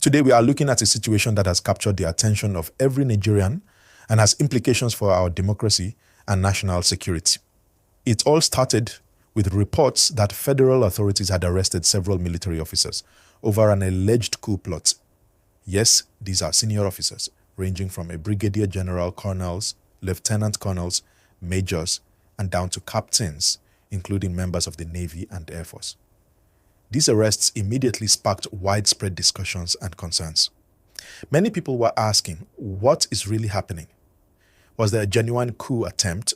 Today, we are looking at a situation that has captured the attention of every Nigerian and has implications for our democracy and national security. It all started with reports that federal authorities had arrested several military officers over an alleged coup plot. Yes, these are senior officers, ranging from a brigadier general, colonels, lieutenant colonels, majors, and down to captains, including members of the Navy and Air Force. These arrests immediately sparked widespread discussions and concerns. Many people were asking, what is really happening? Was there a genuine coup attempt,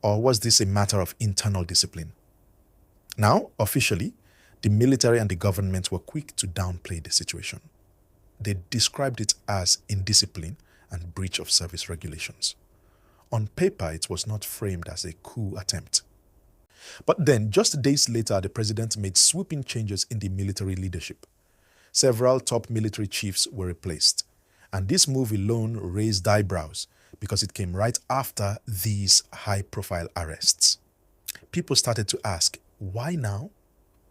or was this a matter of internal discipline? Now, officially, the military and the government were quick to downplay the situation. They described it as indiscipline and breach of service regulations. On paper, it was not framed as a coup attempt. But then, just days later, the president made sweeping changes in the military leadership. Several top military chiefs were replaced, and this move alone raised eyebrows because it came right after these high-profile arrests. People started to ask, why now?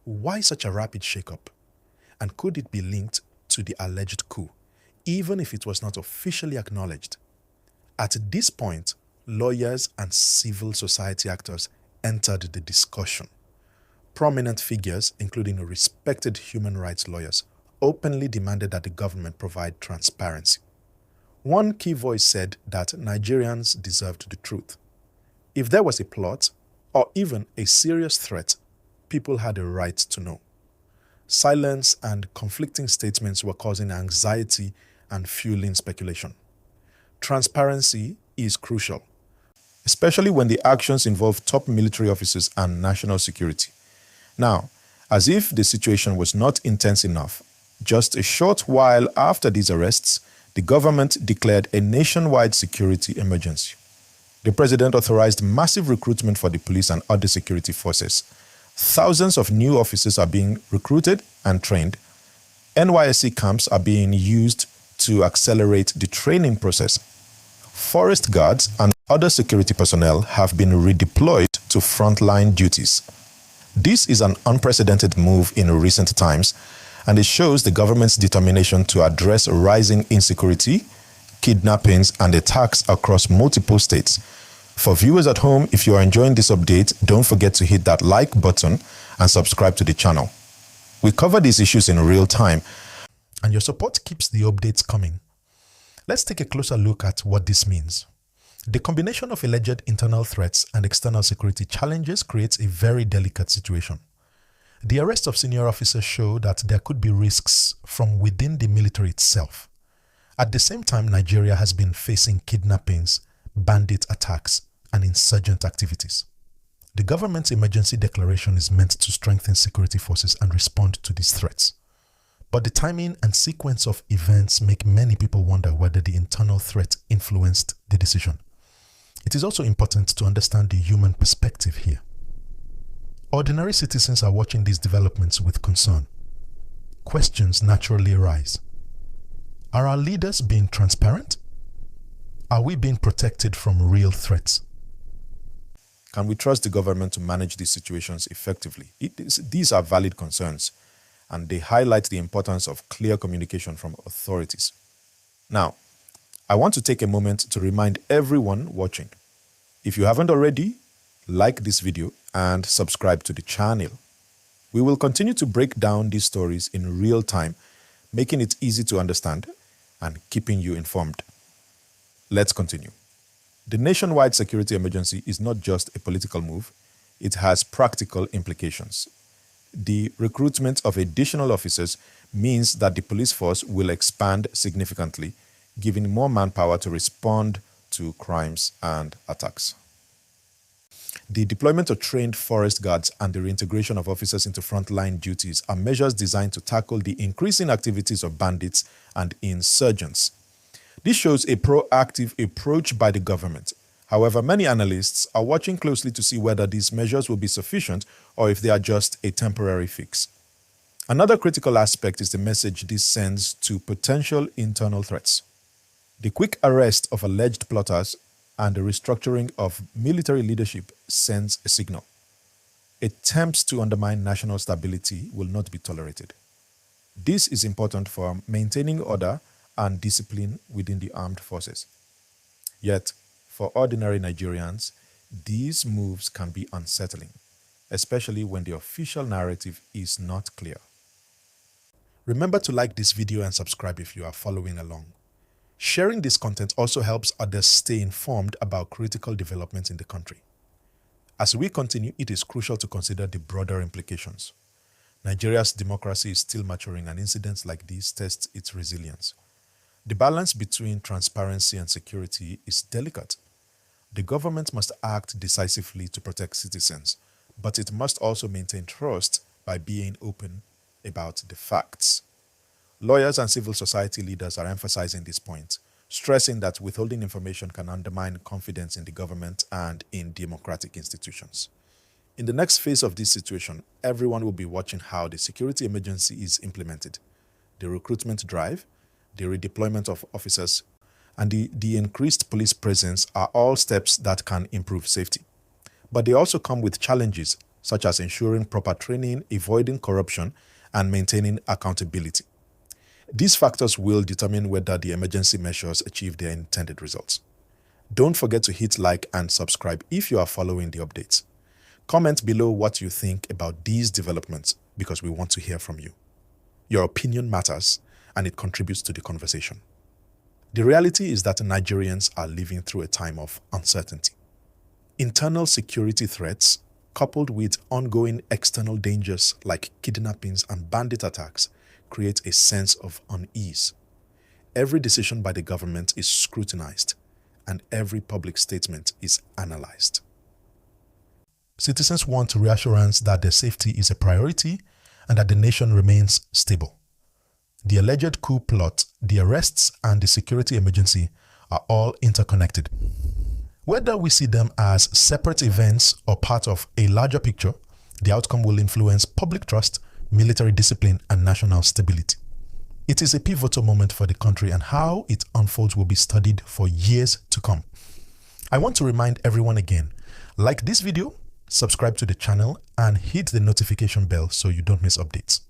Why such a rapid shakeup? And could it be linked to the alleged coup, even if it was not officially acknowledged? At this point, lawyers and civil society actors entered the discussion. Prominent figures, including respected human rights lawyers, openly demanded that the government provide transparency. One key voice said that Nigerians deserved the truth. If there was a plot, or even a serious threat, people had a right to know. Silence and conflicting statements were causing anxiety and fueling speculation. Transparency is crucial, especially when the actions involve top military officers and national security. Now, as if the situation was not intense enough, just a short while after these arrests, the government declared a nationwide security emergency. The president authorized massive recruitment for the police and other security forces. Thousands of new officers are being recruited and trained. NYSC camps are being used to accelerate the training process. Forest guards and other security personnel have been redeployed to frontline duties. This is an unprecedented move in recent times, and it shows the government's determination to address rising insecurity, kidnappings, and attacks across multiple states. For viewers at home, if you are enjoying this update, don't forget to hit that like button and subscribe to the channel. We cover these issues in real time, and your support keeps the updates coming. Let's take a closer look at what this means. The combination of alleged internal threats and external security challenges creates a very delicate situation. The arrest of senior officers show that there could be risks from within the military itself. At the same time, Nigeria has been facing kidnappings, bandit attacks, and insurgent activities. The government's emergency declaration is meant to strengthen security forces and respond to these threats. But the timing and sequence of events make many people wonder whether the internal threat influenced the decision. It is also important to understand the human perspective here. Ordinary citizens are watching these developments with concern. Questions naturally arise. Are our leaders being transparent? Are we being protected from real threats? Can we trust the government to manage these situations effectively? These are valid concerns, and they highlight the importance of clear communication from authorities. Now, I want to take a moment to remind everyone watching, if you haven't already, like this video and subscribe to the channel. We will continue to break down these stories in real time, making it easy to understand and keeping you informed. Let's continue. The nationwide security emergency is not just a political move, it has practical implications. The recruitment of additional officers means that the police force will expand significantly, giving more manpower to respond to crimes and attacks. The deployment of trained forest guards and the reintegration of officers into frontline duties are measures designed to tackle the increasing activities of bandits and insurgents. This shows a proactive approach by the government. However, many analysts are watching closely to see whether these measures will be sufficient or if they are just a temporary fix. Another critical aspect is the message this sends to potential internal threats. The quick arrest of alleged plotters and the restructuring of military leadership sends a signal. Attempts to undermine national stability will not be tolerated. This is important for maintaining order and discipline within the armed forces. Yet, for ordinary Nigerians, these moves can be unsettling, especially when the official narrative is not clear. Remember to like this video and subscribe if you are following along. Sharing this content also helps others stay informed about critical developments in the country. As we continue, it is crucial to consider the broader implications. Nigeria's democracy is still maturing, and incidents like these test its resilience. The balance between transparency and security is delicate. The government must act decisively to protect citizens, but it must also maintain trust by being open about the facts. Lawyers and civil society leaders are emphasizing this point, stressing that withholding information can undermine confidence in the government and in democratic institutions. In the next phase of this situation, everyone will be watching how the security emergency is implemented. The recruitment drive, the redeployment of officers, and the increased police presence are all steps that can improve safety. But they also come with challenges, such as ensuring proper training, avoiding corruption, and maintaining accountability. These factors will determine whether the emergency measures achieve their intended results. Don't forget to hit like and subscribe if you are following the updates. Comment below what you think about these developments because we want to hear from you. Your opinion matters and it contributes to the conversation. The reality is that Nigerians are living through a time of uncertainty. Internal security threats, coupled with ongoing external dangers like kidnappings and bandit attacks, create a sense of unease. Every decision by the government is scrutinized, and every public statement is analyzed. Citizens want reassurance that their safety is a priority and that the nation remains stable. The alleged coup plot, the arrests, and the security emergency are all interconnected. Whether we see them as separate events or part of a larger picture, the outcome will influence public trust, military discipline, and national stability. It is a pivotal moment for the country, and how it unfolds will be studied for years to come. I want to remind everyone again, like this video, subscribe to the channel, and hit the notification bell so you don't miss updates.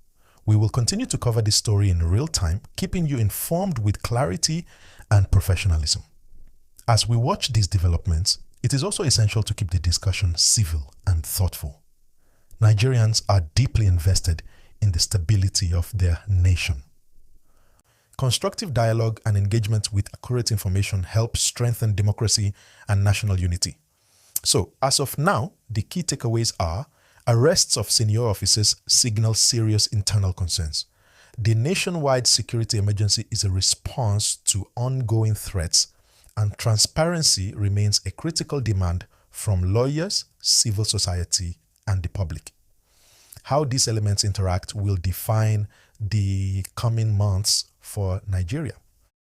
We will continue to cover this story in real time, keeping you informed with clarity and professionalism. As we watch these developments, it is also essential to keep the discussion civil and thoughtful. Nigerians are deeply invested in the stability of their nation. Constructive dialogue and engagement with accurate information help strengthen democracy and national unity. So, as of now, the key takeaways are: arrests of senior officers signal serious internal concerns. The nationwide security emergency is a response to ongoing threats, and transparency remains a critical demand from lawyers, civil society, and the public. How these elements interact will define the coming months for Nigeria.